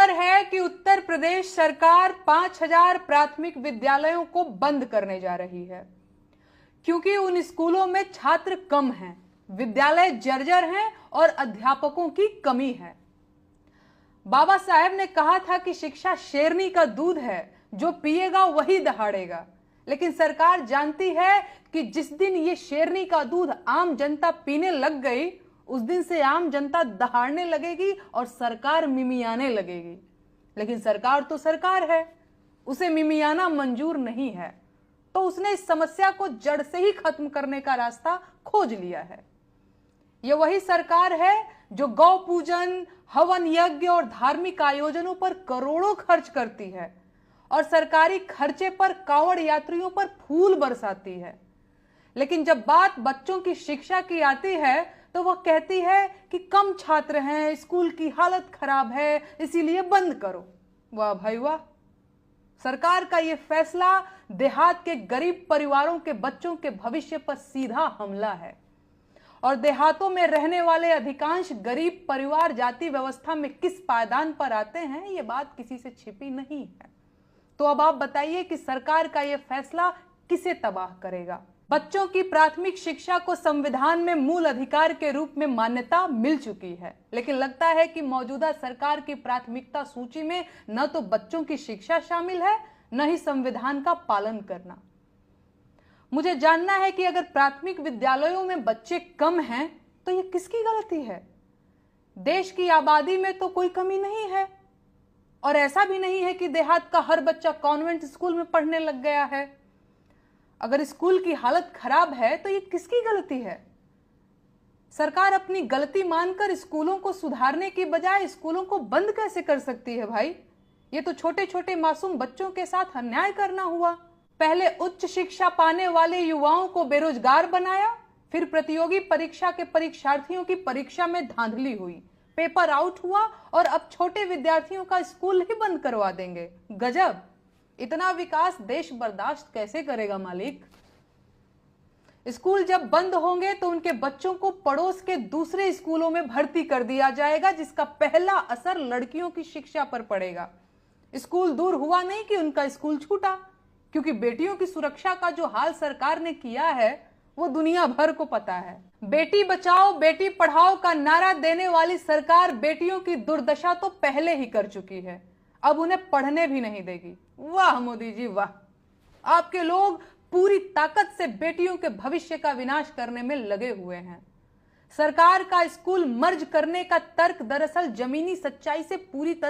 खबर है कि उत्तर प्रदेश सरकार 5000 प्राथमिक विद्यालयों को बंद करने जा रही है, क्योंकि उन स्कूलों में छात्र कम हैं, विद्यालय जर्जर हैं और अध्यापकों की कमी है। बाबा साहेब ने कहा था कि शिक्षा शेरनी का दूध है, जो पिएगा वही दहाड़ेगा। लेकिन सरकार जानती है कि जिस दिन ये शेरनी का दूध आम जनता पीने लग गई, उस दिन से आम जनता दहाड़ने लगेगी और सरकार मिमियाने लगेगी। लेकिन सरकार तो सरकार है, उसे मिमियाना मंजूर नहीं है, तो उसने इस समस्या को जड़ से ही खत्म करने का रास्ता खोज लिया है। यह वही सरकार है जो गौ पूजन, हवन यज्ञ और धार्मिक आयोजनों पर करोड़ों खर्च करती है और सरकारी खर्चे पर कांवड़ यात्रियों पर फूल बरसाती है। लेकिन जब बात बच्चों की शिक्षा की आती है तो वह कहती है कि कम छात्र हैं, स्कूल की हालत खराब है, इसीलिए बंद करो। वाह भाई वाह! सरकार का यह फैसला देहात के गरीब परिवारों के बच्चों के भविष्य पर सीधा हमला है। और देहातों में रहने वाले अधिकांश गरीब परिवार जाति व्यवस्था में किस पायदान पर आते हैं, यह बात किसी से छिपी नहीं है। तो अब आप बताइए कि सरकार का यह फैसला किसे तबाह करेगा? बच्चों की प्राथमिक शिक्षा को संविधान में मूल अधिकार के रूप में मान्यता मिल चुकी है, लेकिन लगता है कि मौजूदा सरकार की प्राथमिकता सूची में न तो बच्चों की शिक्षा शामिल है, न ही संविधान का पालन करना। मुझे जानना है कि अगर प्राथमिक विद्यालयों में बच्चे कम हैं, तो ये किसकी गलती है? देश की आबादी में तो कोई कमी नहीं है, और ऐसा भी नहीं है कि देहात का हर बच्चा कॉन्वेंट स्कूल में पढ़ने लग गया है। अगर स्कूल की हालत खराब है तो ये किसकी गलती है? सरकार अपनी गलती मानकर स्कूलों को सुधारने की बजाय स्कूलों को बंद कैसे कर सकती है भाई? ये तो छोटे छोटे मासूम बच्चों के साथ अन्याय करना हुआ। पहले उच्च शिक्षा पाने वाले युवाओं को बेरोजगार बनाया, फिर प्रतियोगी परीक्षा के परीक्षार्थियों की परीक्षा में धांधली हुई, पेपर आउट हुआ, और अब छोटे विद्यार्थियों का स्कूल ही बंद करवा देंगे। गजब! इतना विकास देश बर्दाश्त कैसे करेगा मालिक? स्कूल जब बंद होंगे तो उनके बच्चों को पड़ोस के दूसरे स्कूलों में भर्ती कर दिया जाएगा, जिसका पहला असर लड़कियों की शिक्षा पर पड़ेगा। स्कूल दूर हुआ नहीं कि उनका स्कूल छूटा, क्योंकि बेटियों की सुरक्षा का जो हाल सरकार ने किया है वो दुनिया भर को पता है। बेटी बचाओ बेटी पढ़ाओ का नारा देने वाली सरकार बेटियों की दुर्दशा तो पहले ही कर चुकी है, अब उन्हें पढ़ने भी नहीं देगी। वाह मोदी जी वाह! आपके लोग पूरी ताकत से बेटियों के भविष्य का विनाश करने में लगे हुए हैं। सरकार का स्कूल मर्ज करने का तर्क दरअसल जमीनी सच्चाई से पूरी तरह